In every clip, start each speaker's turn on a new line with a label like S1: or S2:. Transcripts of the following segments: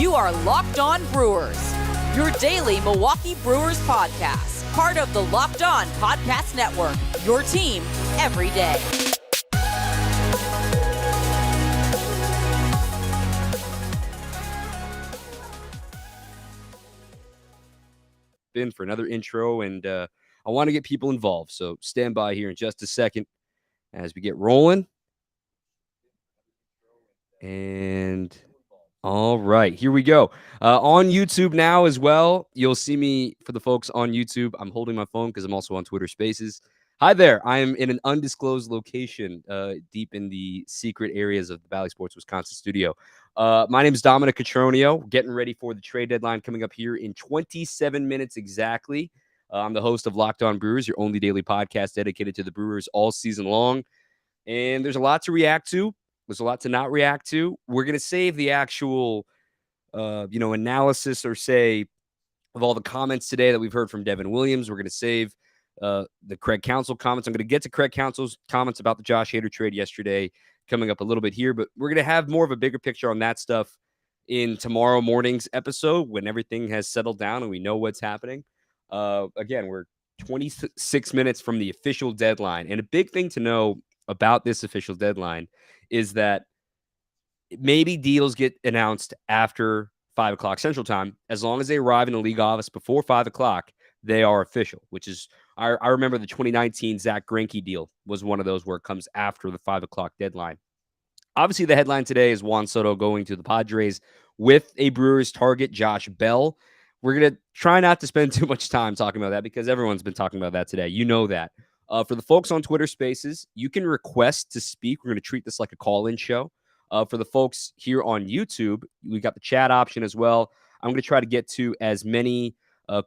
S1: You are Locked On Brewers, your daily Milwaukee Brewers podcast, part of the Locked On Podcast Network, your team every day.
S2: In for another intro, and I want to get people involved, so stand by here in just a second as we get rolling. And all right, here we go. On YouTube now as well. You'll see me for the folks on YouTube. I'm holding my phone because I'm also on Twitter Spaces. Hi there. I am in an undisclosed location deep in the secret areas of the Valley Sports Wisconsin studio. My name is Dominic Catronio, getting ready for the trade deadline coming up here in 27 minutes exactly. I'm the host of Locked On Brewers, your only daily podcast dedicated to the Brewers all season long. And there's a lot to react to. There's a lot to not react to. We're going to save the actual, analysis or say of all the comments today that we've heard from Devin Williams. We're going to save the Craig Counsell comments. I'm going to get to Craig Counsell's comments about the Josh Hader trade yesterday coming up a little bit here, but we're going to have more of a bigger picture on that stuff in tomorrow morning's episode when everything has settled down and we know what's happening. Again, we're 26 minutes from the official deadline. And a big thing to know about this official deadline is that maybe deals get announced after 5 o'clock Central Time. As long as they arrive in the league office before 5 o'clock, they are official, which is, I remember the 2019 Zach Greinke deal was one of those where it comes after the 5 o'clock deadline. Obviously, the headline today is Juan Soto going to the Padres with a Brewers target, Josh Bell. We're going to try not to spend too much time talking about that because everyone's been talking about that today. You know that. For the folks on Twitter Spaces, you can request to speak. We're going to treat this like a call-in show. For the folks here on YouTube, we got the chat option as well. I'm going to try to get to as many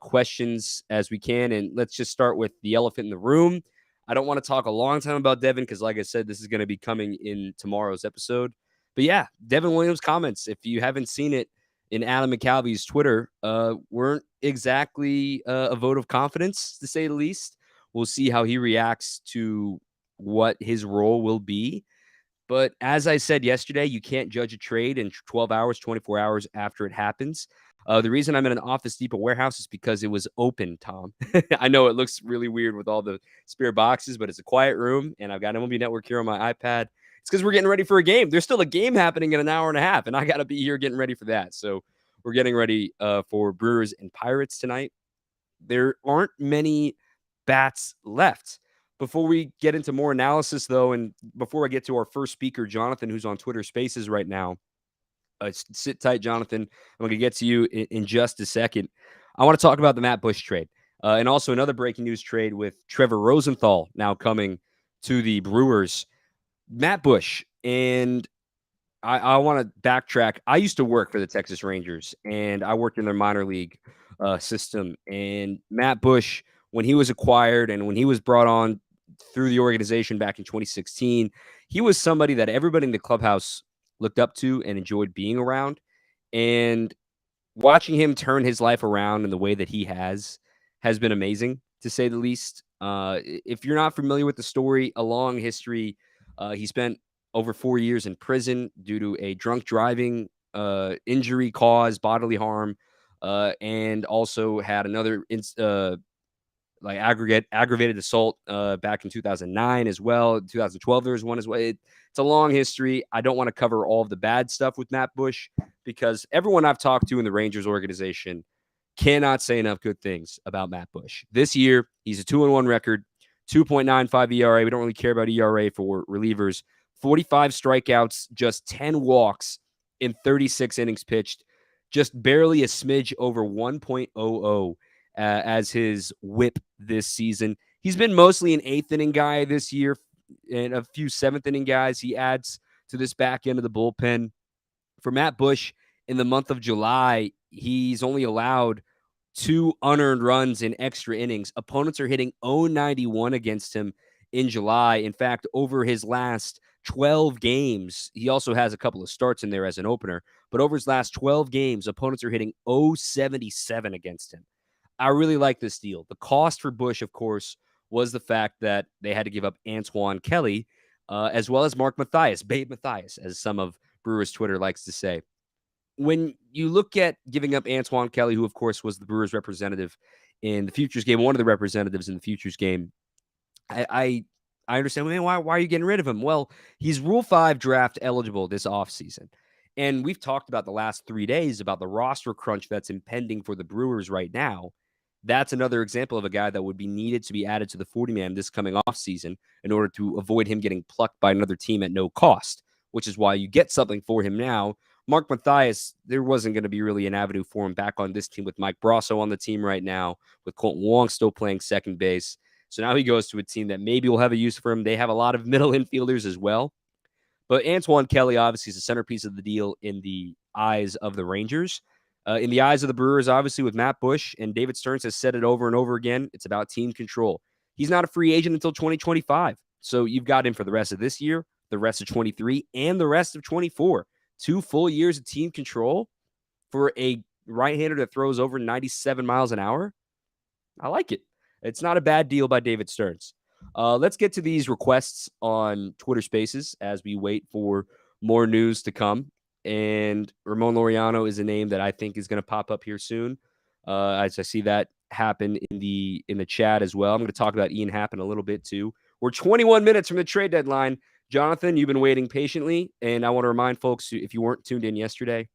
S2: questions as we can. And let's just start with the elephant in the room. I don't want to talk a long time about Devin because, like I said, this is going to be coming in tomorrow's episode. But yeah, Devin Williams' comments, if you haven't seen it in Adam McCalvy's Twitter, weren't exactly a vote of confidence, to say the least. We'll see how he reacts to what his role will be. But as I said yesterday, you can't judge a trade in 12 hours, 24 hours after it happens. The reason I'm in an Office Depot warehouse is because it was open, Tom. I know it looks really weird with all the spare boxes, but it's a quiet room, and I've got MLB Network here on my iPad. It's because we're getting ready for a game. There's still a game happening in an hour and a half, and I got to be here getting ready for that. So we're getting ready for Brewers and Pirates tonight. There aren't many bats left. Before we get into more analysis, though, and before I get to our first speaker, Jonathan, who's on Twitter Spaces right now, sit tight, Jonathan. I'm going to get to you in just a second. I want to talk about the Matt Bush trade and also another breaking news trade with Trevor Rosenthal now coming to the Brewers. Matt Bush, and I want to backtrack. I used to work for the Texas Rangers, and I worked in their minor league system. And Matt Bush, when he was acquired and when he was brought on through the organization back in 2016, he was somebody that everybody in the clubhouse looked up to and enjoyed being around. And watching him turn his life around in the way that he has been amazing, to say the least. If you're not familiar with the story, a long history. He spent over 4 years in prison due to a drunk driving injury caused bodily harm, and also had another aggravated assault back in 2009 as well. 2012 there was one as well. It's a long history. I don't want to cover all of the bad stuff with Matt Bush because everyone I've talked to in the Rangers organization cannot say enough good things about Matt Bush. This year, he's a 2-1 record, 2.95 ERA. We don't really care about ERA for relievers. 45 strikeouts, just 10 walks in 36 innings pitched, just barely a smidge over 1.00 as his whip this season. He's been mostly an eighth inning guy this year and a few seventh inning guys he adds to this back end of the bullpen. For Matt Bush, in the month of July, he's only allowed 2 unearned runs in extra innings. Opponents are hitting 0.91 against him in July. In fact, over his last 12 games, he also has a couple of starts in there as an opener, but over his last 12 games, opponents are hitting 0.77 against him. I really like this deal. The cost for Bush, of course, was the fact that they had to give up Antoine Kelly, as well as Mark Mathias, Babe Mathias, as some of Brewers Twitter likes to say. when you look at giving up Antoine Kelly, who of course was the Brewers representative in the Futures game, one of the representatives in the Futures game, I understand. Man, why are you getting rid of him? Well, he's Rule 5 draft eligible this offseason. And we've talked about the last 3 days about the roster crunch that's impending for the Brewers right now. That's another example of a guy that would be needed to be added to the 40-man this coming offseason in order to avoid him getting plucked by another team at no cost, which is why you get something for him now. Mark Mathias, there wasn't going to be really an avenue for him back on this team with Mike Brasso on the team right now, with Colton Wong still playing second base. So now he goes to a team that maybe will have a use for him. They have a lot of middle infielders as well. But Antoine Kelly obviously is the centerpiece of the deal in the eyes of the Rangers. In the eyes of the Brewers, obviously, with Matt Bush, and David Stearns has said it over and over again, it's about team control. He's not a free agent until 2025. So you've got him for the rest of this year, the rest of 23, and the rest of 24. 2 full years of team control for a right-hander that throws over 97 miles an hour. I like it. It's not a bad deal by David Stearns. Let's get to these requests on Twitter Spaces as we wait for more news to come. And Ramon Laureano is a name that I think is going to pop up here soon. As I see that happen in the chat as well. I'm going to talk about Ian Happ in a little bit too. We're 21 minutes from the trade deadline. Jonathan, you've been waiting patiently, and I want to remind folks, if you weren't tuned in yesterday,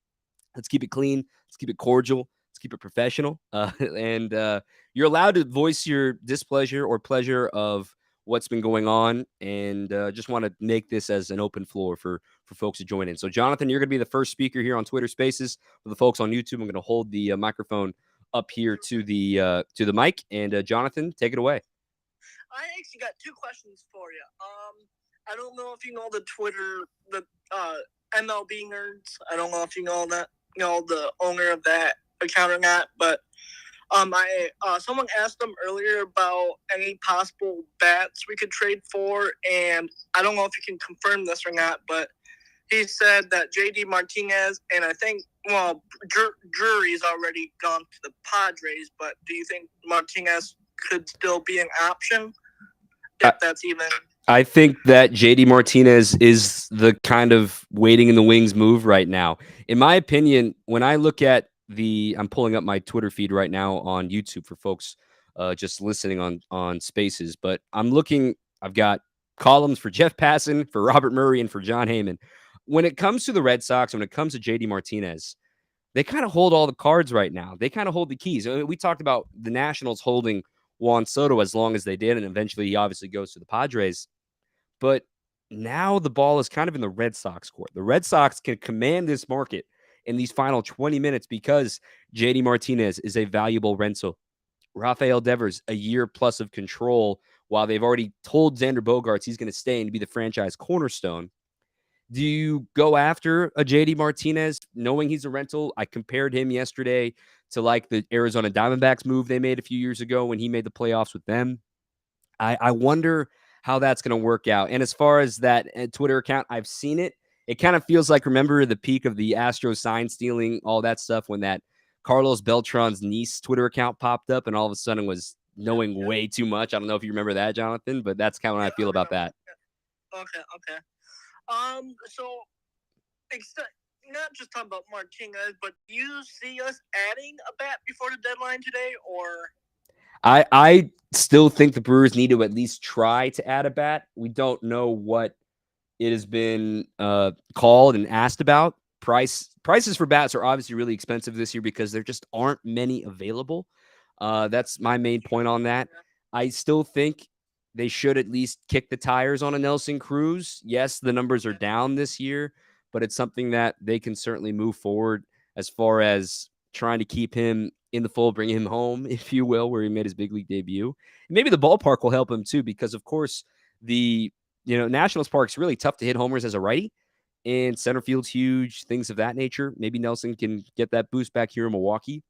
S2: let's keep it clean. Let's keep it cordial. Let's keep it professional. And you're allowed to voice your displeasure or pleasure of what's been going on. And just want to make this as an open floor for folks to join in. So, Jonathan, you're going to be the first speaker here on Twitter Spaces. For the folks on YouTube, I'm going to hold the microphone up here to the mic. And Jonathan, take it away.
S3: I actually got 2 questions for you. I don't know if you know the MLB nerds. I don't know if you know that, the owner of that account or not, but someone asked them earlier about any possible bats we could trade for, and I don't know if you can confirm this or not, but he said that JD Martinez, and I think, Drury's already gone to the Padres, but do you think Martinez could still be an option, if that's even...
S2: I think that JD Martinez is the kind of waiting in the wings move right now. In my opinion, when I look at I'm pulling up my Twitter feed right now on YouTube for folks just listening on Spaces, but I've got columns for Jeff Passan, for Robert Murray, and for John Heyman. When it comes to the Red Sox, when it comes to JD Martinez, they kind of hold all the cards right now. They kind of hold the keys. I mean, we talked about the Nationals holding Juan Soto as long as they did, and eventually he obviously goes to the Padres. But now the ball is kind of in the Red Sox court. The Red Sox can command this market in these final 20 minutes because JD Martinez is a valuable rental. Rafael Devers, a year plus of control, while they've already told Xander Bogaerts he's going to stay and be the franchise cornerstone. Do you go after a JD Martinez knowing he's a rental? I compared him yesterday to like the Arizona Diamondbacks move they made a few years ago when he made the playoffs with them. I wonder how that's going to work out. And as far as that Twitter account, I've seen it. It kind of feels like, remember the peak of the Astros sign stealing, all that stuff, when that Carlos Beltran's niece Twitter account popped up and all of a sudden was knowing way too much. I don't know if you remember that, Jonathan, but that's kind of how I feel about that.
S3: Okay. So, not just talking about Martinez, but do you see us adding a bat before the deadline today, or?
S2: I still think the Brewers need to at least try to add a bat. We don't know what it has been called and asked about. Prices for bats are obviously really expensive this year because there just aren't many available. That's my main point on that. I still think they should at least kick the tires on a Nelson Cruz. Yes, the numbers are down this year, but it's something that they can certainly move forward as far as trying to keep him in the fold, bring him home, if you will, where he made his big league debut. And maybe the ballpark will help him too, because of course the Nationals Park's really tough to hit homers as a righty, and center field's huge, things of that nature. Maybe Nelson can get that boost back here in Milwaukee.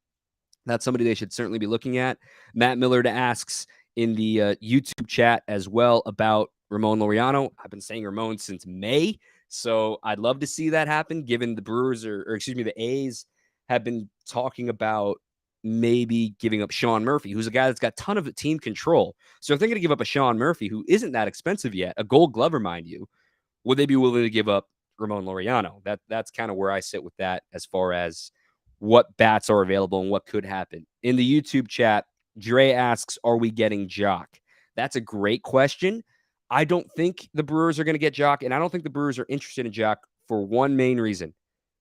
S2: That's somebody they should certainly be looking at. Matt Millard asks in the YouTube chat as well about Ramon Laureano. I've been saying Ramon since May, so I'd love to see that happen, given the Brewers the A's have been talking about maybe giving up Sean Murphy, who's a guy that's got a ton of team control. So if they're going to give up a Sean Murphy, who isn't that expensive yet, a Gold Glover, mind you, would they be willing to give up Ramon Laureano. That's kind of where I sit with that as far as what bats are available and what could happen. In the YouTube chat, Dre asks, are we getting Jock? That's a great question. I don't think the Brewers are going to get Jock, and I don't think the Brewers are interested in Jock for one main reason.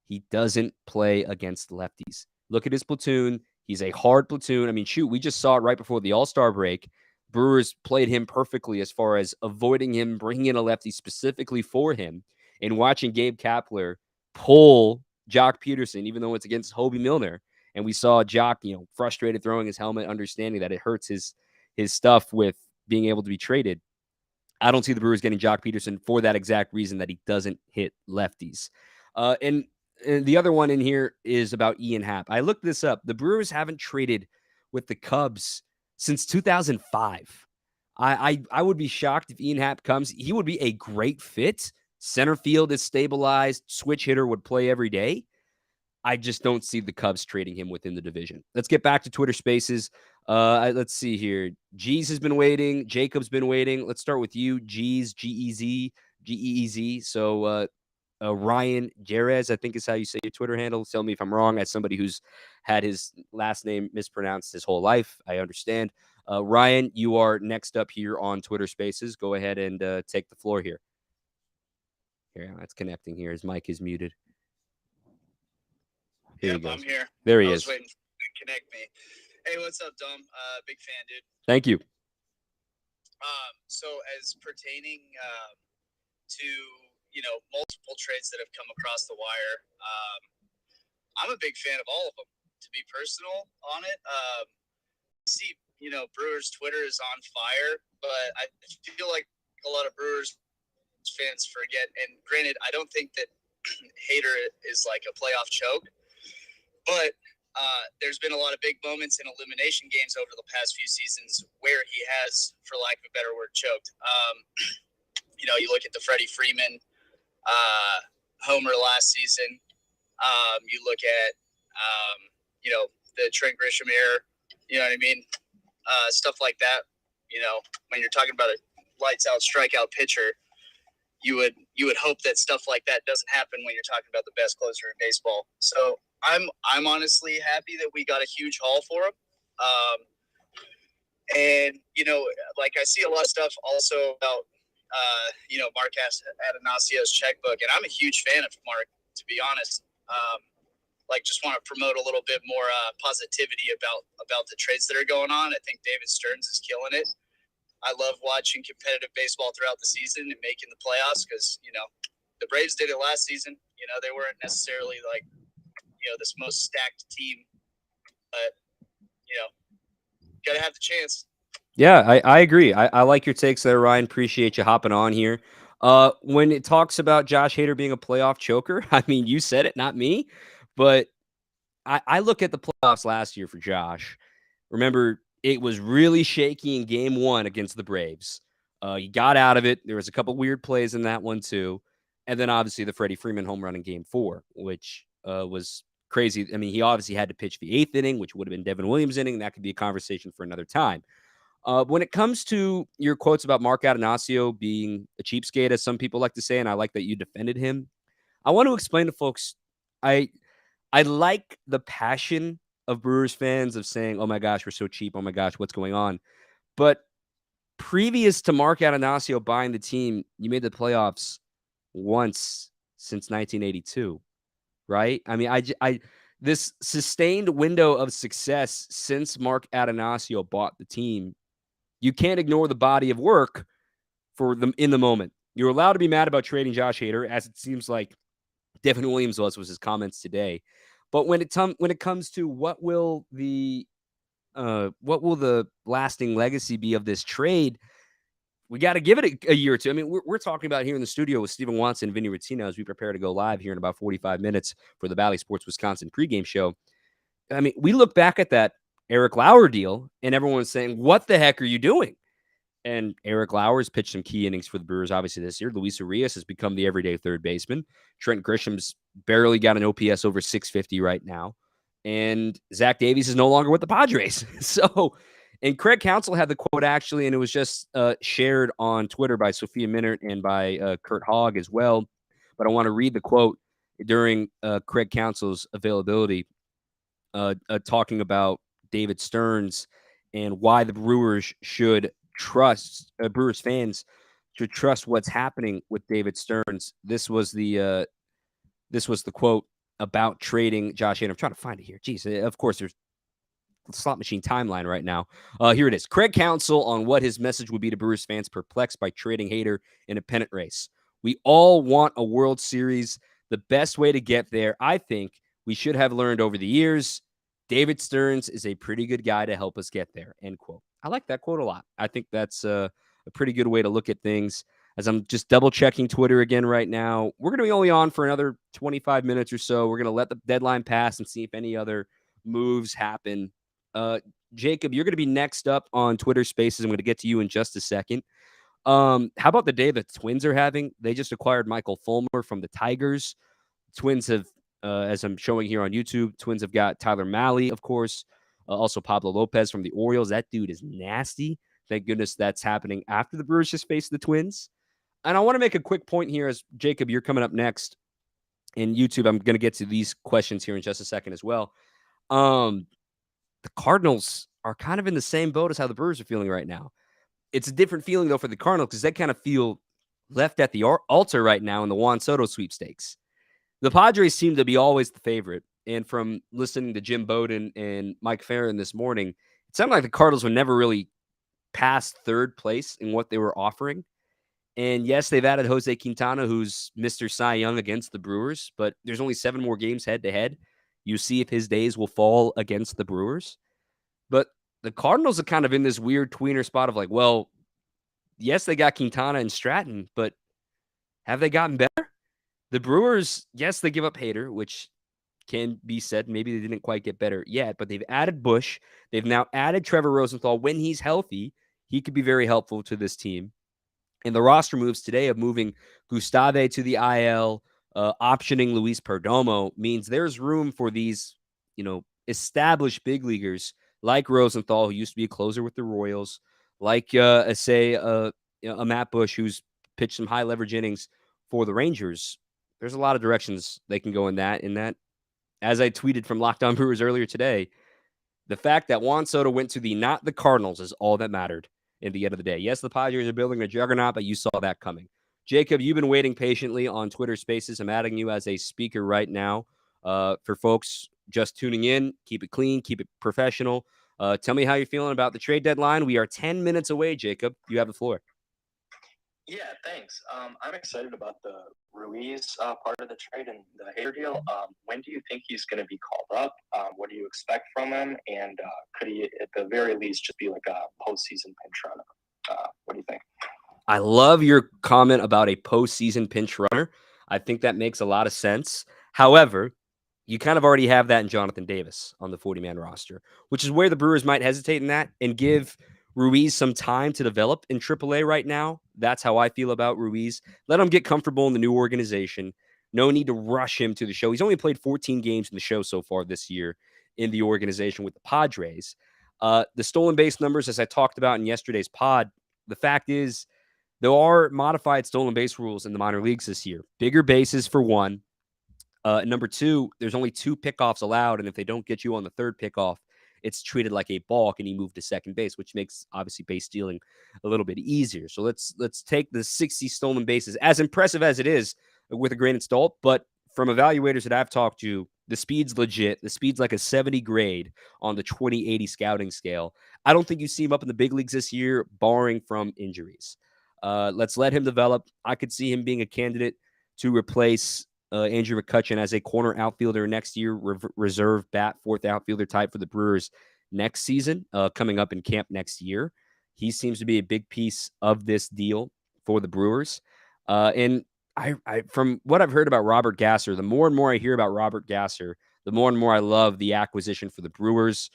S2: He doesn't play against lefties. Look at his platoon. He's a hard platoon. I mean, shoot, we just saw it right before the All-Star break. Brewers played him perfectly as far as avoiding him, bringing in a lefty specifically for him, and watching Gabe Kapler pull Jock Peterson, even though it's against Hobie Milner. And we saw Jock, frustrated throwing his helmet, understanding that it hurts his stuff with being able to be traded. I don't see the Brewers getting Jock Peterson for that exact reason, that he doesn't hit lefties. And the other one in here is about Ian Happ. I looked this up. The Brewers haven't traded with the Cubs since 2005. I would be shocked if Ian Happ comes. He would be a great fit. Center field is stabilized. Switch hitter would play every day. I just don't see the Cubs trading him within the division. Let's get back to Twitter Spaces. Let's see here. G's has been waiting. Jacob's been waiting. Let's start with you, G's, G-E-Z, G-E-E-Z. So Ryan Jerez, I think is how you say your Twitter handle. Tell me if I'm wrong. As somebody who's had his last name mispronounced his whole life, I understand. Ryan, you are next up here on Twitter Spaces. Go ahead and take the floor here. Here, it's connecting here. His mic is muted.
S4: Here I'm here.
S2: There he is.
S4: I was waiting to connect me. Hey, what's up, Dom? Big fan, dude.
S2: Thank you.
S4: So as pertaining to multiple trades that have come across the wire, I'm a big fan of all of them. To be personal on it, see, Brewers Twitter is on fire, but I feel like a lot of Brewers fans forget. And granted, I don't think that Hader is like a playoff choke. But there's been a lot of big moments in elimination games over the past few seasons where he has, for lack of a better word, choked. You look at the Freddie Freeman homer last season. You look at, the Trent Grisham error. You know what I mean? Stuff like that. When you're talking about a lights-out strikeout pitcher, you would hope that stuff like that doesn't happen when you're talking about the best closer in baseball. So I'm honestly happy that we got a huge haul for him. And I see a lot of stuff also about Mark Atanasios checkbook, and I'm a huge fan of Mark, to be honest. Just want to promote a little bit more positivity about the trades that are going on. I think David Stearns is killing it. I love watching competitive baseball throughout the season and making the playoffs because, the Braves did it last season. They weren't necessarily this most stacked team, but, got to have the chance.
S2: Yeah, I agree. I like your takes there, Ryan. Appreciate you hopping on here. When it talks about Josh Hader being a playoff choker, I mean, you said it, not me, but I look at the playoffs last year for Josh. Remember, it was really shaky in game one against the Braves. He got out of it. There was a couple weird plays in that one too. And then obviously the Freddie Freeman home run in game 4, which was crazy. I mean, he obviously had to pitch the 8th inning, which would have been Devin Williams' inning. That could be a conversation for another time. When it comes to your quotes about Mark Atanasio being a cheapskate, as some people like to say, and I like that you defended him, I want to explain to folks, I like the passion of Brewers fans of saying, oh my gosh, we're so cheap. Oh my gosh, what's going on? But previous to Mark Atanasio buying the team, you made the playoffs once since 1982, right? I mean, this sustained window of success since Mark Atanasio bought the team, you can't ignore the body of work for them in the moment. You're allowed to be mad about trading Josh Hader, as it seems like Devin Williams was his comments today. But when it comes to what will the lasting legacy be of this trade, we got to give it a year or two. I mean, we're talking about here in the studio with Stephen Watson and Vinny Rottino as we prepare to go live here in about 45 minutes for the Valley Sports Wisconsin pregame show. I mean, we look back at that Eric Lauer deal, and everyone's saying, what the heck are you doing? And Eric Lauer's pitched some key innings for the Brewers, obviously, this year. Luis Urias has become the everyday third baseman. Trent Grisham's barely got an OPS over 650 right now. And Zach Davies is no longer with the Padres. So, and Craig Counsell had the quote, actually, and it was just shared on Twitter by Sophia Minert and by Kurt Hogg as well. but I want to read the quote during Craig Counsell's availability, talking about David Stearns and why the Brewers should trust Brewers fans should trust what's happening with David Stearns. This was the quote about trading Josh Hader. I'm trying to find it here. Jeez, of course there's slot machine timeline right now. Here it is. Craig Counsell on what his message would be to Brewers fans perplexed by trading Hader in a pennant race. We all want a World Series. The best way to get there, I think, we should have learned over the years. David Stearns is a pretty good guy to help us get there. End quote. I like that quote a lot. I think that's a pretty good way to look at things. As I'm just double checking Twitter again right now, we're going to be only on for another 25 minutes or so. We're going to let the deadline pass and see if any other moves happen. Jacob, you're going to be next up on Twitter Spaces. I'm going to get to you in just a second. How about the day the Twins are having? They just acquired Michael Fulmer from the Tigers. Twins have, as I'm showing here on YouTube, Twins have got Tyler Mahle, of course, also Pablo Lopez from the Orioles. That dude is nasty. Thank goodness that's happening after the Brewers just faced the Twins. And I want to make a quick point here as Jacob, you're coming up next in YouTube. I'm going to get to these questions here in just a second as well. The Cardinals are kind of in the same boat as how the Brewers are feeling right now. It's a different feeling, though, for the Cardinals because they kind of feel left at the altar right now in the Juan Soto sweepstakes. The Padres seem to be always the favorite. And from listening to Jim Bowden and Mike Farron this morning, it sounded like the Cardinals were never really past third place in what they were offering. And yes, they've added Jose Quintana, who's Mr. Cy Young against the Brewers, but there's only 7 more games head-to-head. You see if his days will fall against the Brewers. But the Cardinals are kind of in this weird tweener spot of like, well, yes, they got Quintana and Stratton, but have they gotten better? The Brewers, yes, they give up Hader, which can be said. Maybe they didn't quite get better yet, but they've added Bush. They've now added Trevor Rosenthal. When he's healthy, he could be very helpful to this team. And the roster moves today of moving Gustave to the IL, optioning Luis Perdomo means there's room for these, established big leaguers like Rosenthal, who used to be a closer with the Royals, like, a Matt Bush, who's pitched some high leverage innings for the Rangers. There's a lot of directions they can go in that. As I tweeted from Locked On Brewers earlier today, the fact that Juan Soto went to not the Cardinals is all that mattered in the end of the day. Yes, the Padres are building a juggernaut, but you saw that coming. Jacob, you've been waiting patiently on Twitter Spaces. I'm adding you as a speaker right now. For folks just tuning in, keep it clean, keep it professional. Tell me how you're feeling about the trade deadline. We are 10 minutes away, Jacob. You have the floor.
S5: Yeah, thanks. I'm excited about the Ruiz part of the trade and the Hader deal. When do you think he's going to be called up? What do you expect from him? And could he, at the very least, just be like a postseason pinch runner? What do you think?
S2: I love your comment about a postseason pinch runner. I think that makes a lot of sense. However, you kind of already have that in Jonathan Davis on the 40-man roster, which is where the Brewers might hesitate in that and give Ruiz some time to develop in AAA right now. That's how I feel about Ruiz. Let him get comfortable in the new organization. No need to rush him to the show. He's only played 14 games in the show so far this year in the organization with the Padres. The stolen base numbers, as I talked about in yesterday's pod, the fact is there are modified stolen base rules in the minor leagues this year. Bigger bases for one. Number 2, there's only 2 pickoffs allowed, and if they don't get you on the third pickoff, it's treated like a balk, and you move to second base, which makes obviously base stealing a little bit easier. So let's take the 60 stolen bases, as impressive as it is, with a grain of salt. But from evaluators that I've talked to, the speed's legit. The speed's like a 70 grade on the 20/80 scouting scale. I don't think you see him up in the big leagues this year, barring from injuries. Let's let him develop. I could see him being a candidate to replace Andrew McCutchen as a corner outfielder next year, reserve bat, 4th outfielder type for the Brewers next season, coming up in camp next year. He seems to be a big piece of this deal for the Brewers. And I from what I've heard about Robert Gasser, the more and more I hear about Robert Gasser, the more and more I love the acquisition for the Brewers,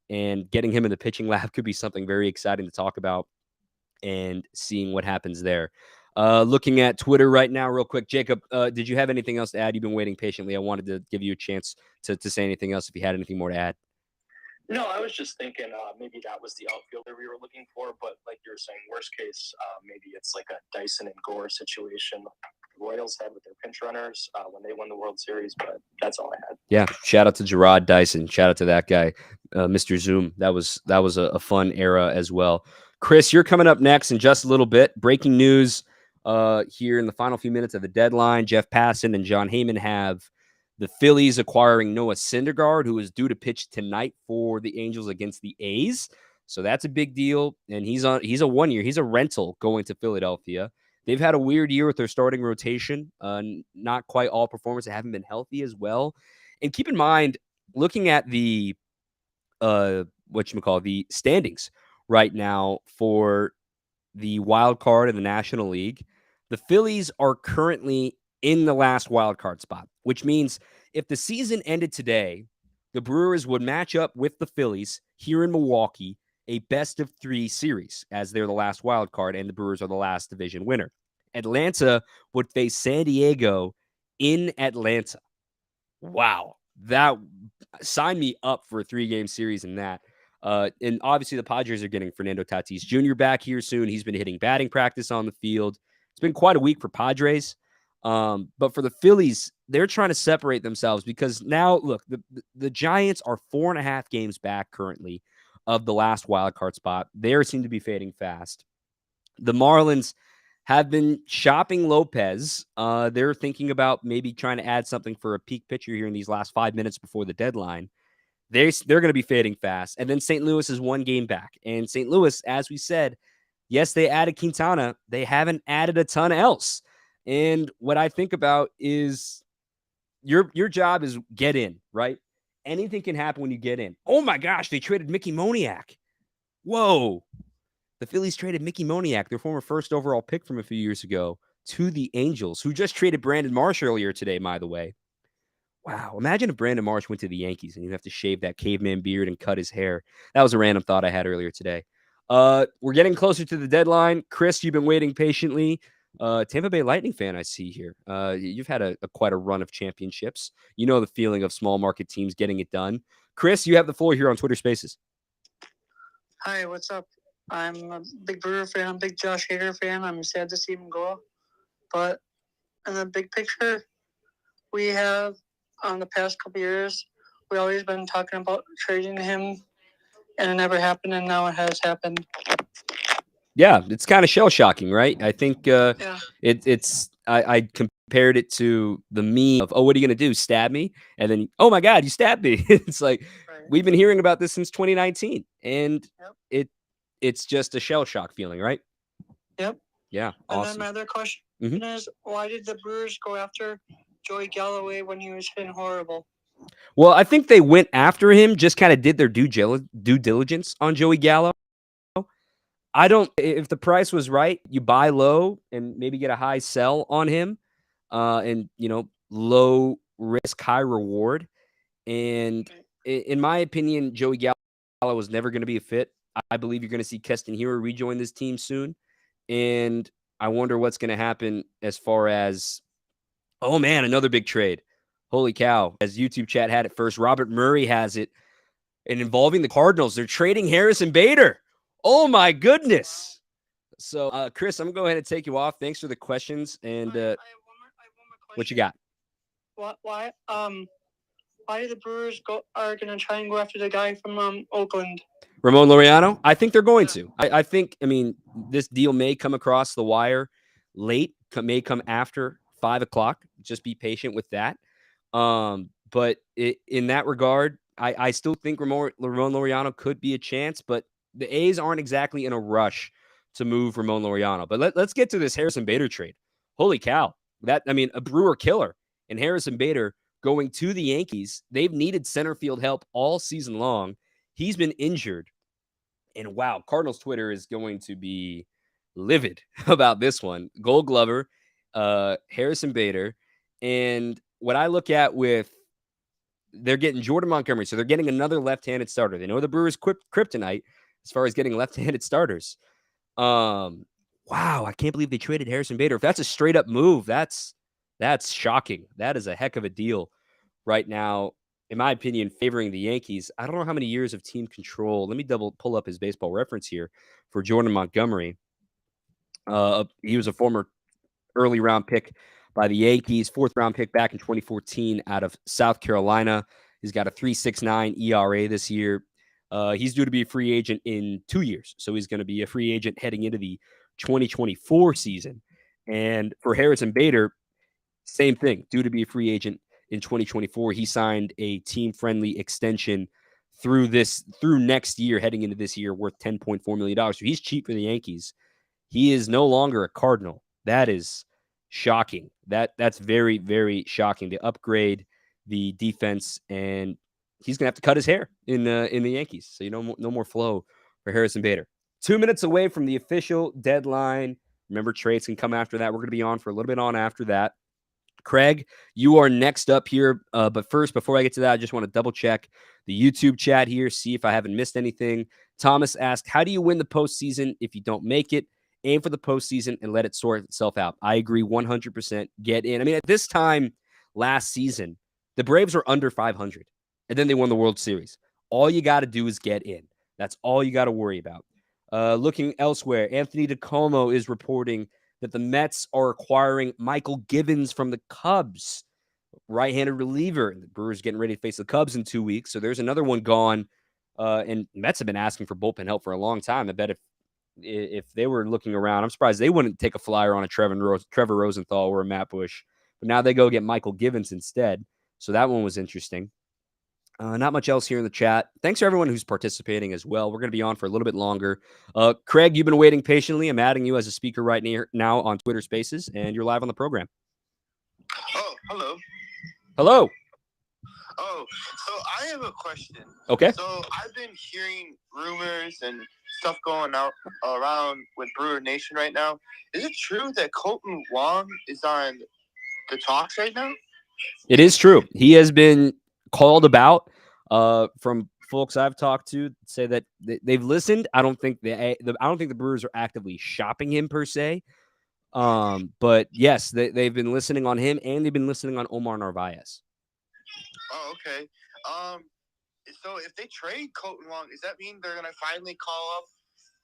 S2: and getting him in the pitching lab could be something very exciting to talk about and seeing what happens there. Looking at Twitter right now, real quick. Jacob, did you have anything else to add? You've been waiting patiently. I wanted to give you a chance to say anything else if you had anything more to add.
S5: No, I was just thinking maybe that was the outfielder we were looking for, but like you were saying, worst case, maybe it's like a Dyson and Gore situation the Royals had with their pinch runners when they won the World Series, but that's all I had.
S2: Yeah, shout out to Gerard Dyson. Shout out to that guy, Mr. Zoom. That was a fun era as well. Chris, you're coming up next in just a little bit. Breaking news here in the final few minutes of the deadline. Jeff Passan and John Heyman have the Phillies acquiring Noah Syndergaard, who is due to pitch tonight for the Angels against the A's. So that's a big deal. And he's a 1 year. He's a rental going to Philadelphia. They've had a weird year with their starting rotation. Not quite all performers that haven't been healthy as well. And keep in mind, looking at the the standings right now for the wild card in the National League, the Phillies are currently in the last wild card spot, which means if the season ended today, the Brewers would match up with the Phillies here in Milwaukee, a best-of-3 series, as they're the last wild card and the Brewers are the last division winner. Atlanta would face San Diego in Atlanta. Wow. That sign me up for a 3-game series in that. And obviously the Padres are getting Fernando Tatis Jr. back here soon. He's been hitting batting practice on the field. It's been quite a week for Padres. But for the Phillies, they're trying to separate themselves because now, look, the Giants are 4.5 games back currently of the last wild card spot. They seem to be fading fast. The Marlins have been shopping Lopez. They're thinking about maybe trying to add something for a peak pitcher here in these last 5 minutes before the deadline. They're going to be fading fast. And then St. Louis is 1 game back. And St. Louis, as we said, yes, they added Quintana. They haven't added a ton else. And what I think about is your job is get in, right? Anything can happen when you get in. Oh, my gosh, they traded Mickey Moniak. Whoa. The Phillies traded Mickey Moniak, their former first overall pick from a few years ago, to the Angels, who just traded Brandon Marsh earlier today, by the way. Wow. Imagine if Brandon Marsh went to the Yankees and you have to shave that caveman beard and cut his hair. That was a random thought I had earlier today. We're getting closer to the deadline. Chris, you've been waiting patiently. Tampa Bay Lightning fan, I see here. You've had quite a run of championships. You know the feeling of small market teams getting it done. Chris, you have the floor here on Twitter Spaces.
S3: Hi, what's up? I'm a big Brewer fan. I'm a big Josh Hader fan. I'm sad to see him go. But in the big picture, we have, on the past couple years, we always been talking about trading him, and it never happened, and now it has happened.
S2: Yeah, it's kind of shell-shocking, right? I think I compared it to the meme of, oh, what are you going to do, stab me? And then, oh, my God, you stabbed me. It's like, right. We've been hearing about this since 2019, and it's just a shell-shock feeling, right?
S3: Yep.
S2: Yeah,
S3: and
S2: awesome.
S3: Then my other question is, why did the Brewers go after Joey Galloway when he was hitting horrible?
S2: Well, I think they went after him, just kind of did their due diligence on Joey Gallo. If the price was right, you buy low and maybe get a high sell on him, and, low risk, high reward. And in my opinion, Joey Gallo was never going to be a fit. I believe you're going to see Keston Hiura rejoin this team soon. And I wonder what's going to happen as far as, oh man, another big trade. Holy cow. As YouTube chat had it first, Robert Murray has it. And involving the Cardinals, they're trading Harrison Bader. Oh my goodness. So, Chris, I'm going to go ahead and take you off. Thanks for the questions. And
S3: I have one more question.
S2: What you got?
S3: Why the Brewers are going to try and go after the guy from Oakland?
S2: Ramon Laureano? I think they're going to. I think, this deal may come across the wire late, may come after 5 o'clock. Just be patient with that. But in that regard, I still think Ramon Laureano could be a chance, but the A's aren't exactly in a rush to move Ramon Laureano. But let's get to this Harrison Bader trade. Holy cow. A Brewer killer. And Harrison Bader going to the Yankees. They've needed center field help all season long. He's been injured. And wow, Cardinals Twitter is going to be livid about this one. Gold Glover, Harrison Bader. And what I look at they're getting Jordan Montgomery. So they're getting another left-handed starter. They know the Brewers' kryptonite as far as getting left-handed starters. Wow, I can't believe they traded Harrison Bader. If that's a straight-up move, that's shocking. That is a heck of a deal right now. in my opinion, favoring the Yankees. I don't know how many years of team control. Let me pull up his baseball reference here for Jordan Montgomery. He was a former early round pick by the Yankees, 4th round pick back in 2014 out of South Carolina. He's got a 3.69 ERA this year. He's due to be a free agent in 2 years. So he's going to be a free agent heading into the 2024 season. And for Harrison Bader, same thing, due to be a free agent in 2024. He signed a team-friendly extension through next year, heading into this year, worth $10.4 million. So he's cheap for the Yankees. He is no longer a Cardinal. That is shocking. That's very, very shocking to upgrade the defense, and he's gonna have to cut his hair in the Yankees. So no more flow for Harrison Bader. 2 minutes away from the official deadline. Remember, trades can come after that. We're gonna be on for a little bit on after that. Craig, you are next up here. But first, before I get to that, I just want to double check the YouTube chat here, see if I haven't missed anything. Thomas asked, how do you win the postseason if you don't make it? Aim for the postseason and let it sort itself out. I agree 100%. Get in. I mean, at this time last season, the Braves were under 500, and then they won the World Series. All you got to do is get in. That's all you got to worry about. Looking elsewhere, Anthony DeComo is reporting that the Mets are acquiring Michael Givens from the Cubs, right-handed reliever. And the Brewers getting ready to face the Cubs in 2 weeks, so there's another one gone. And Mets have been asking for bullpen help for a long time. I bet if they were looking around, I'm surprised they wouldn't take a flyer on a Trevor Rosenthal or a Matt Bush. But now they go get Michael Givens instead. So that one was interesting. Not much else here in the chat. Thanks for everyone who's participating as well. We're going to be on for a little bit longer. Craig, you've been waiting patiently. I'm adding you as a speaker right now on Twitter Spaces, and you're live on the program.
S6: Oh, hello.
S2: Hello.
S6: Oh, so I have a question.
S2: Okay.
S6: So I've been hearing rumors and stuff going out around with Brewer Nation right now. Is it true that Colton Wong is on the talks right now?
S2: It is true. He has been called about from folks I've talked to, say that they've listened. I don't think the Brewers are actively shopping him per se. But yes, they've been listening on him, and they've been listening on Omar Narvaez.
S6: Oh, okay. So if they trade Colton Wong, does that mean they're gonna finally call up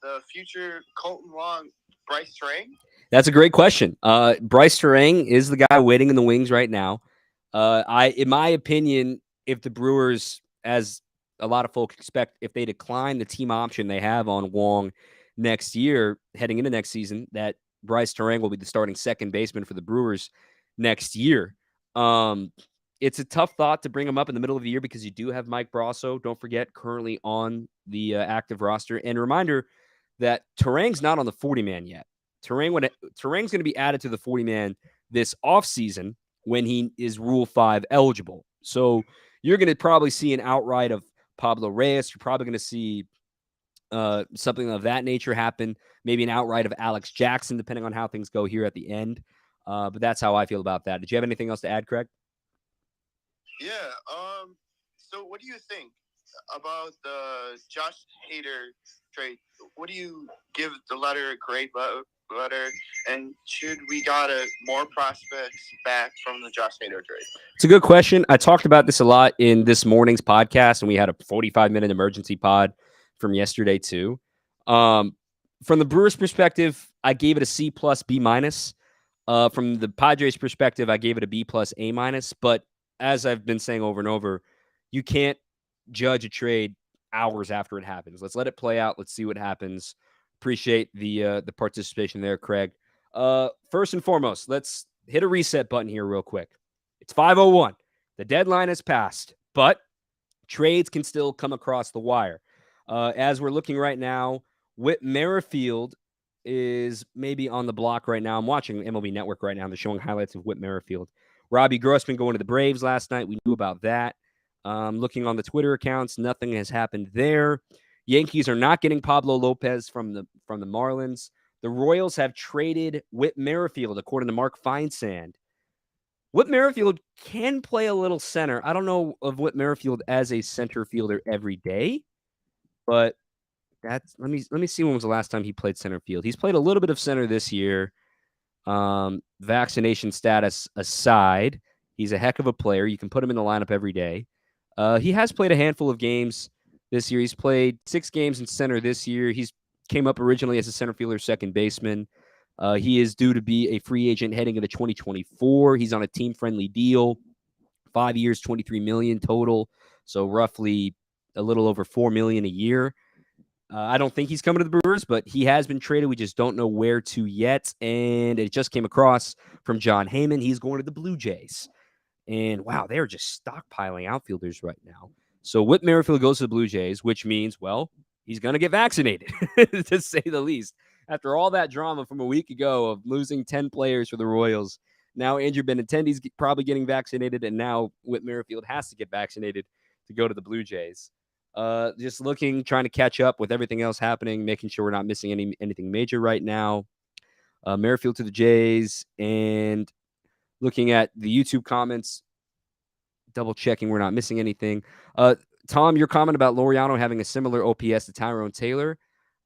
S6: the future Colton Wong, Bryce Terang?
S2: That's a great question. Bryce Terang is the guy waiting in the wings right now. In my opinion, if the Brewers, as a lot of folks expect, if they decline the team option they have on Wong next year, heading into next season, that Bryce Terang will be the starting second baseman for the Brewers next year. It's a tough thought to bring him up in the middle of the year because you do have Mike Brasso, don't forget, currently on the active roster. And a reminder that Terang's not on the 40-man yet. Terang's going to be added to the 40-man this offseason when he is Rule 5 eligible. So you're going to probably see an outright of Pablo Reyes. You're probably going to see something of that nature happen. Maybe an outright of Alex Jackson, depending on how things go here at the end. But that's how I feel about that. Did you have anything else to add, Craig?
S6: Yeah. So what do you think about the Josh Hader trade? What do you give the letter a grade letter? And should we got more prospects back from the Josh Hader trade?
S2: It's a good question. I talked about this a lot in this morning's podcast, and we had a 45-minute emergency pod from yesterday too. From the Brewers' perspective, I gave it a C+, B-. From the Padres' perspective, I gave it a B+, A-. But as I've been saying over and over, you can't judge a trade hours after it happens. Let's let it play out. Let's see what happens. Appreciate the participation there, Craig. First and foremost, let's hit a reset button here real quick. It's 5:01. The deadline has passed, but trades can still come across the wire. As we're looking right now, Whit Merrifield is maybe on the block right now. I'm watching MLB Network right now. They're showing highlights of Whit Merrifield. Robbie Grossman going to the Braves last night. We knew about that. Looking on the Twitter accounts, nothing has happened there. Yankees are not getting Pablo Lopez from the Marlins. The Royals have traded Whit Merrifield, according to Mark Feinsand. Whit Merrifield can play a little center. I don't know of Whit Merrifield as a center fielder every day, but that's let me see when was the last time he played center field. He's played a little bit of center this year. Vaccination status aside, he's a heck of a player. You can put him in the lineup every day. He has played a handful of games this year. He's played 6 games in center this year. He's came up originally as a center fielder, second baseman. He is due to be a free agent heading into 2024. He's on a team-friendly deal, 5 years, $23 million total, so roughly a little over $4 million a year. I don't think he's coming to the Brewers, but he has been traded. We just don't know where to yet. And it just came across from John Heyman. He's going to the Blue Jays. And wow, they're just stockpiling outfielders right now. So Whit Merrifield goes to the Blue Jays, which means, well, he's going to get vaccinated, to say the least. After all that drama from a week ago of losing 10 players for the Royals, now Andrew Benintendi's probably getting vaccinated, and now Whit Merrifield has to get vaccinated to go to the Blue Jays. Just trying to catch up with everything else happening, making sure we're not missing anything major right now. Merrifield to the Jays, and looking at the YouTube comments, double checking we're not missing anything. Tom, your comment about Laureano having a similar OPS to Tyrone Taylor,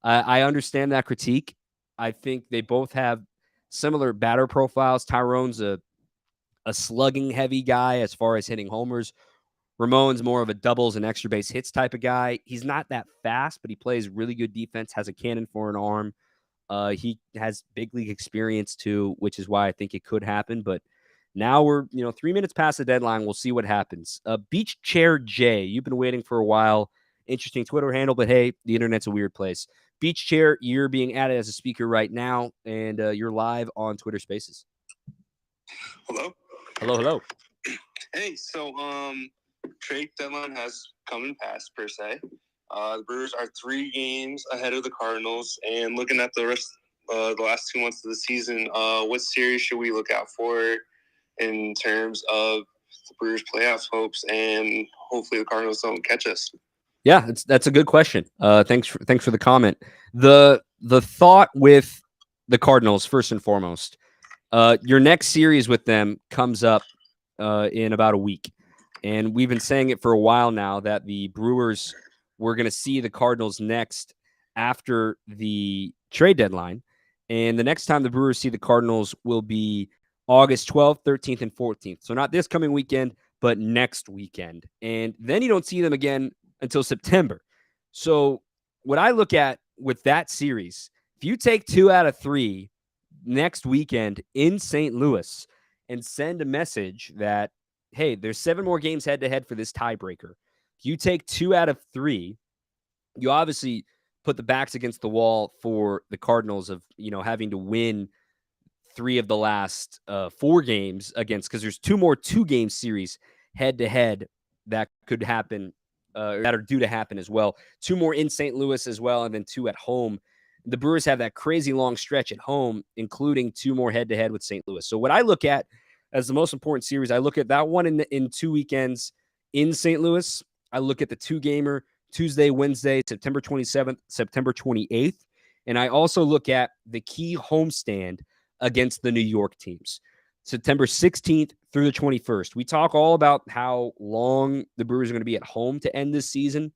S2: I understand that critique. I think they both have similar batter profiles. Tyrone's a slugging heavy guy as far as hitting homers. Ramon's more of a doubles and extra base hits type of guy. He's not that fast, but he plays really good defense, has a cannon for an arm. He has big league experience too, which is why I think it could happen. But now we're 3 minutes past the deadline. We'll see what happens. Beach Chair J, you've been waiting for a while. Interesting Twitter handle, but hey, the internet's a weird place. Beach Chair, you're being added as a speaker right now, and you're live on Twitter Spaces.
S7: Hello.
S2: Hello.
S7: Hey, so trade deadline has come and passed per se. The Brewers are 3 games ahead of the Cardinals, and looking at the rest, the last 2 months of the season, what series should we look out for in terms of the Brewers' playoff hopes, and hopefully the Cardinals don't catch us?
S2: Yeah, that's a good question. Thanks for the comment. The thought with the Cardinals, first and foremost, your next series with them comes up in about a week. And we've been saying it for a while now that the Brewers were going to see the Cardinals next after the trade deadline. And the next time the Brewers see the Cardinals will be August 12th, 13th, and 14th. So not this coming weekend, but next weekend. And then you don't see them again until September. So what I look at with that series, if you take 2 out of 3 next weekend in St. Louis and send a message that, hey, there's 7 more games head-to-head for this tiebreaker. If you take 2 out of 3, you obviously put the backs against the wall for the Cardinals of, having to win 3 of the last 4 games against, because there's 2 more 2-game series head-to-head that could happen, that are due to happen as well. 2 more in St. Louis as well, and then 2 at home. The Brewers have that crazy long stretch at home, including 2 more head-to-head with St. Louis. So what I look at as the most important series, I look at that one in 2 weekends in St. Louis. I look at the 2-gamer Tuesday, Wednesday, September 27th, September 28th. And I also look at the key homestand against the New York teams, September 16th through the 21st. We talk all about how long the Brewers are going to be at home to end this season.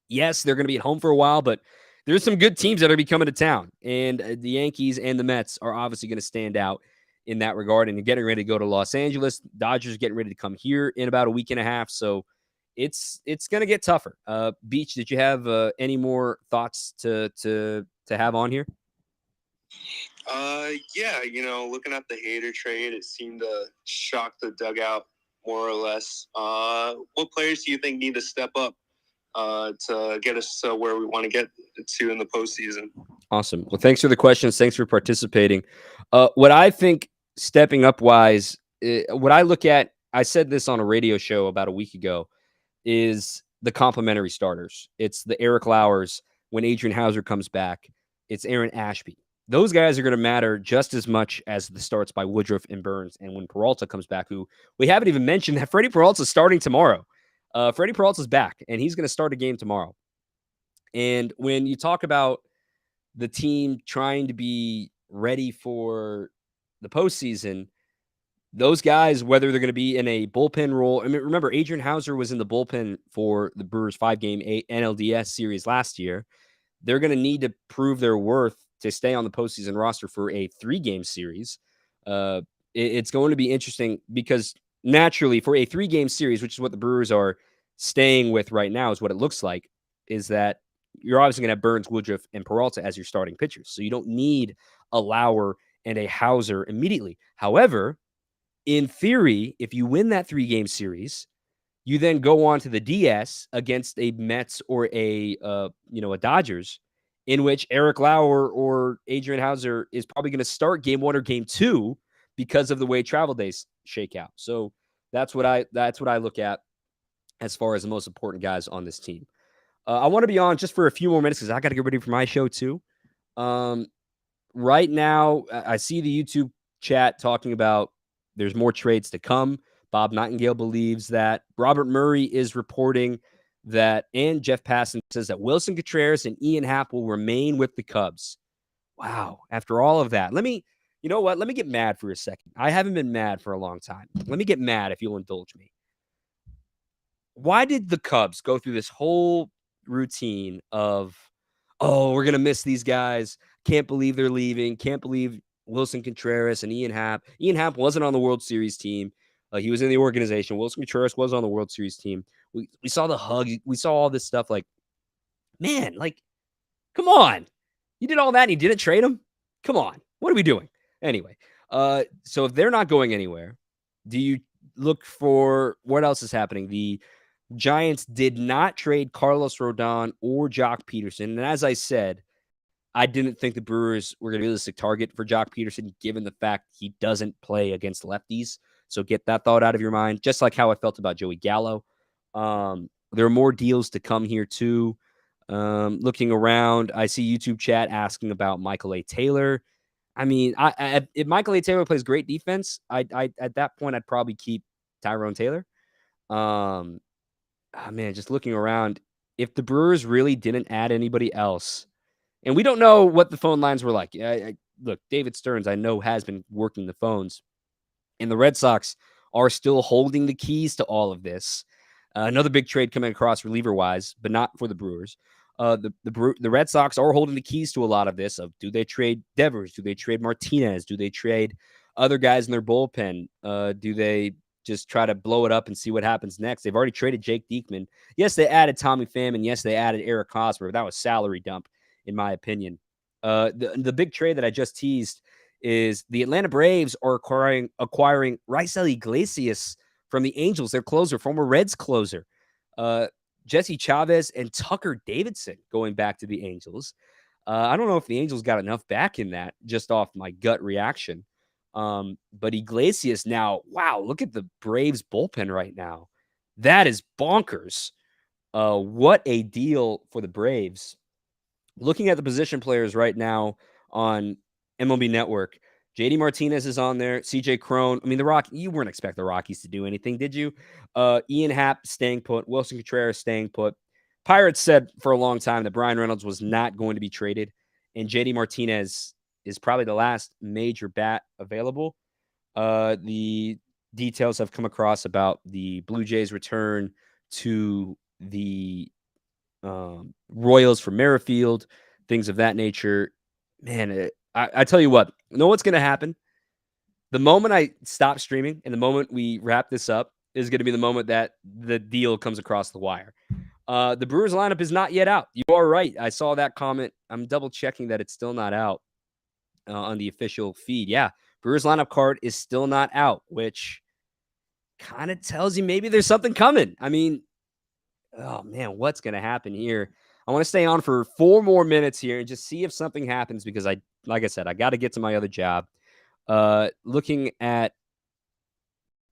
S2: Yes, they're going to be at home for a while, but there's some good teams that are going to be coming to town. And the Yankees and the Mets are obviously going to stand out in that regard, and getting ready to go to Los Angeles. Dodgers getting ready to come here in about a week and a half. So it's going to get tougher. Beach, did you have any more thoughts to have on here?
S7: Yeah, looking at the Hader trade, it seemed to shock the dugout more or less. What players do you think need to step up to get us to where we want to get to in the postseason?
S2: Awesome. Well, thanks for the questions. Thanks for participating. What I think stepping up wise, what I look at, I said this on a radio show about a week ago, is the complementary starters. It's the Eric Lauers when Adrian Hauser comes back. It's Aaron Ashby. Those guys are going to matter just as much as the starts by Woodruff and Burns. And when Peralta comes back, who we haven't even mentioned that Freddie Peralta is starting tomorrow. Freddie Peralta's back, and he's going to start a game tomorrow. And when you talk about the team trying to be ready for the postseason, those guys, whether they're going to be in a bullpen role. I mean, remember, Adrian Hauser was in the bullpen for the Brewers 5-game NLDS series last year. They're going to need to prove their worth to stay on the postseason roster for a 3-game series. It's going to be interesting because naturally, for a 3-game series, which is what the Brewers are staying with right now, is what it looks like, is that you're obviously going to have Burns, Woodruff, and Peralta as your starting pitchers. So you don't need a Lauer and a Hauser immediately. However, in theory, if you win that 3-game series, you then go on to the DS against a Mets or a Dodgers, in which Eric Lauer or Adrian Hauser is probably going to start game 1 or game 2 because of the way travel days shake out. So that's what I look at as far as the most important guys on this team. I want to be on just for a few more minutes because I got to get ready for my show too. Right now, I see the YouTube chat talking about there's more trades to come. Bob Nightingale believes that. Robert Murray is reporting that, and Jeff Passan says that Wilson Contreras and Ian Happ will remain with the Cubs. Wow. After all of that, you know what? Let me get mad for a second. I haven't been mad for a long time. Let me get mad if you'll indulge me. Why did the Cubs go through this whole routine of, oh, we're going to miss these guys. Can't believe they're leaving. Can't believe Wilson Contreras and Ian Happ. Ian Happ wasn't on the World Series team. He was in the organization. Wilson Contreras was on the World Series team. We saw the hug. We saw all this stuff. Like, man, like, come on. You did all that and you didn't trade him? Come on. What are we doing? Anyway, so if they're not going anywhere, do you look for what else is happening? The Giants did not trade Carlos Rodon or Jock Peterson. And as I said, I didn't think the Brewers were going to be a realistic target for Jock Peterson, given the fact he doesn't play against lefties. So get that thought out of your mind, just like how I felt about Joey Gallo. There are more deals to come here, too. Looking around, I see YouTube chat asking about Michael A. Taylor. I mean, if Michael A. Taylor plays great defense, I at that point, I'd probably keep Tyrone Taylor. Man, just looking around, if the Brewers really didn't add anybody else, and we don't know what the phone lines were like. Look, David Stearns, I know, has been working the phones, and the Red Sox are still holding the keys to all of this. Another big trade coming across reliever-wise, but not for the Brewers. The Red Sox are holding the keys to a lot of this. Of do they trade Devers? Do they trade Martinez? Do they trade other guys in their bullpen? Do they just try to blow it up and see what happens next? They've already traded Jake Diekman. Yes, they added Tommy Pham, and yes, they added Eric Hosmer. That was salary dump, in my opinion. The big trade that I just teased is the Atlanta Braves are acquiring Raisel Iglesias from the Angels, their closer, former Reds closer. Jesse Chavez and Tucker Davidson going back to the Angels. I don't know if the Angels got enough back in that, just off my gut reaction. But Iglesias now, wow, look at the Braves bullpen right now. That is bonkers. What a deal for the Braves. Looking at the position players right now on MLB Network, JD Martinez is on there. CJ Cron. I mean, you weren't expecting the Rockies to do anything, did you? Ian Happ staying put. Wilson Contreras staying put. Pirates said for a long time that Brian Reynolds was not going to be traded, and JD Martinez is probably the last major bat available. The details have come across about the Blue Jays' return to the Royals for Merrifield, things of that nature. Man, I tell you what, know what's going to happen? The moment I stop streaming and the moment we wrap this up is going to be the moment that the deal comes across the wire. The Brewers lineup is not yet out. You are right. I saw that comment. I'm double checking that it's still not out on the official feed. Yeah, Brewers lineup card is still not out, which kind of tells you maybe there's something coming. I mean, oh man, what's going to happen here? I want to stay on for 4 more minutes here and just see if something happens because like I said, I got to get to my other job. Looking at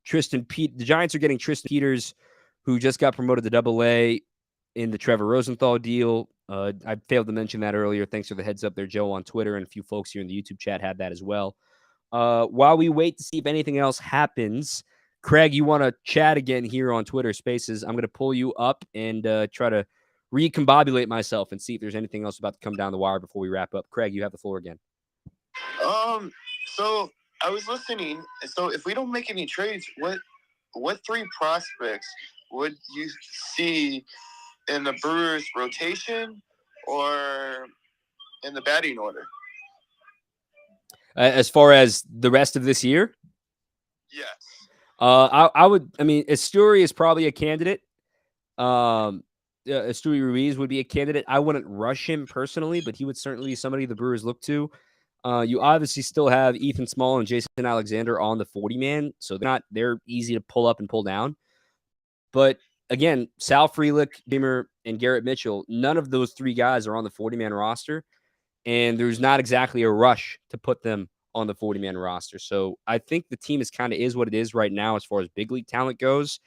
S2: the Giants are getting Tristan Peters, who just got promoted to Double-A in the Trevor Rosenthal deal. I failed to mention that earlier. Thanks for the heads up there, Joe, on Twitter, and a few folks here in the YouTube chat had that as well. While we wait to see if anything else happens, Craig, you want to chat again here on Twitter Spaces? I'm going to pull you up and try to recombobulate myself and see if there's anything else about to come down the wire before we wrap up. Craig, you have the floor again.
S6: So I was listening. So if we don't make any trades, what 3 prospects would you see in the Brewers rotation or in the batting order?
S2: As far as the rest of this year?
S6: Yes.
S2: I mean, Asturi is probably a candidate. Asturi Ruiz would be a candidate. I wouldn't rush him personally, but he would certainly be somebody the Brewers look to. You obviously still have Ethan Small and Jason Alexander on the 40-man, so they're easy to pull up and pull down. But again, Sal Frelick, Dimmer, and Garrett Mitchell, none of those three guys are on the 40-man roster, and there's not exactly a rush to put them on the 40-man roster. So I think the team is what it is right now as far as big league talent goes.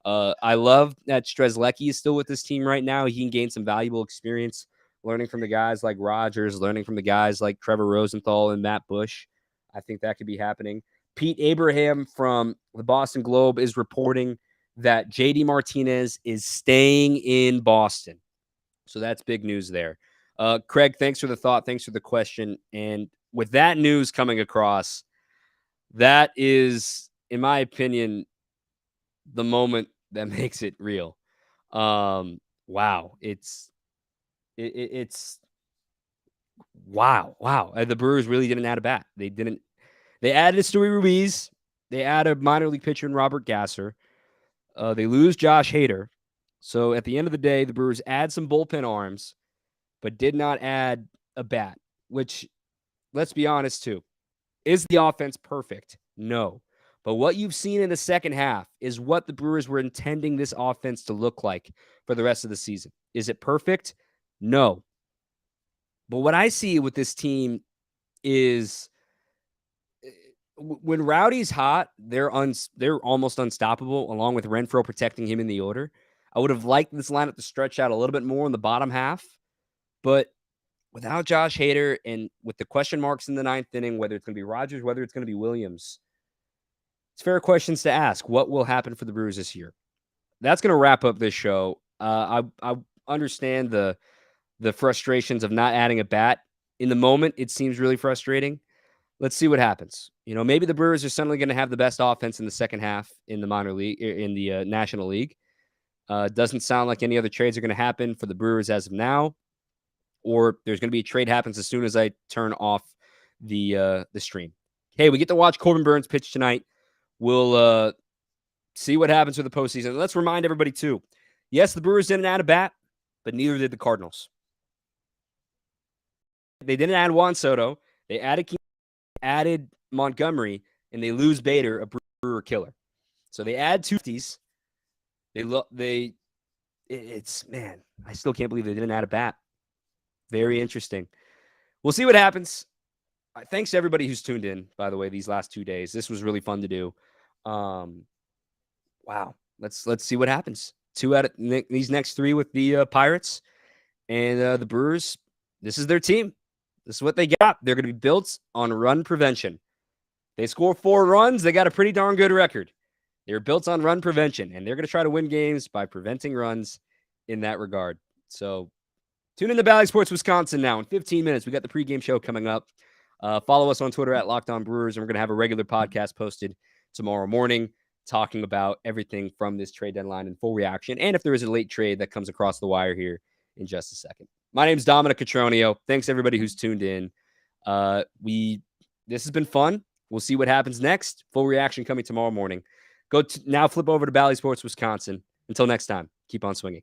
S2: I love that Strzelecki is still with this team right now. He can gain some valuable experience learning from the guys like Rogers, learning from the guys like Trevor Rosenthal and Matt Bush. I think that could be happening. Pete Abraham from the Boston Globe is reporting that JD Martinez is staying in Boston. So that's big news there. Craig, thanks for the thought. Thanks for the question. And with that news coming across, that is, in my opinion, the moment that makes it real. Wow. It's wow. The Brewers really didn't add a bat. They added Stewie Ruiz. They added minor league pitcher in Robert Gasser. They lose Josh Hader. So at the end of the day, the Brewers add some bullpen arms, but did not add a bat, which, let's be honest too, is the offense perfect? No. But what you've seen in the second half is what the Brewers were intending this offense to look like for the rest of the season. Is it perfect? No. But what I see with this team is when Rowdy's hot, they're almost unstoppable, along with Renfroe protecting him in the order. I would have liked this lineup to stretch out a little bit more in the bottom half, but without Josh Hader and with the question marks in the ninth inning, whether it's going to be Rogers, whether it's going to be Williams, it's fair questions to ask. What will happen for the Brewers this year? That's going to wrap up this show. I understand the frustrations of not adding a bat. In the moment, it seems really frustrating. Let's see what happens. Maybe the Brewers are suddenly going to have the best offense in the second half in the minor league, in the National League. Doesn't sound like any other trades are going to happen for the Brewers as of now, or there's going to be a trade happens as soon as I turn off the stream. Hey, we get to watch Corbin Burns pitch tonight. We'll see what happens with the postseason. Let's remind everybody too. Yes, the Brewers didn't add a bat, but neither did the Cardinals. They didn't add Juan Soto. They added Montgomery, and they lose Bader, a Brewer killer. So they add two lefties. Man, I still can't believe they didn't add a bat. Very interesting. We'll see what happens. Thanks to everybody who's tuned in, by the way, these last 2 days. This was really fun to do. Wow. Let's see what happens. 2 out of these next 3 with the Pirates and the Brewers. This is their team. This is what they got. They're going to be built on run prevention. They score 4 runs. They got a pretty darn good record. They're built on run prevention, and they're going to try to win games by preventing runs in that regard. So tune in to Valley Sports Wisconsin now. In 15 minutes, we got the pregame show coming up. Follow us on Twitter at Locked On Brewers, and we're going to have a regular podcast posted tomorrow morning talking about everything from this trade deadline in full reaction, and if there is a late trade that comes across the wire here in just a second. My name's Dominic Catronio. Thanks, everybody who's tuned in. This has been fun. We'll see what happens next. Full reaction coming tomorrow morning. Now flip over to Valley Sports Wisconsin. Until next time, keep on swinging.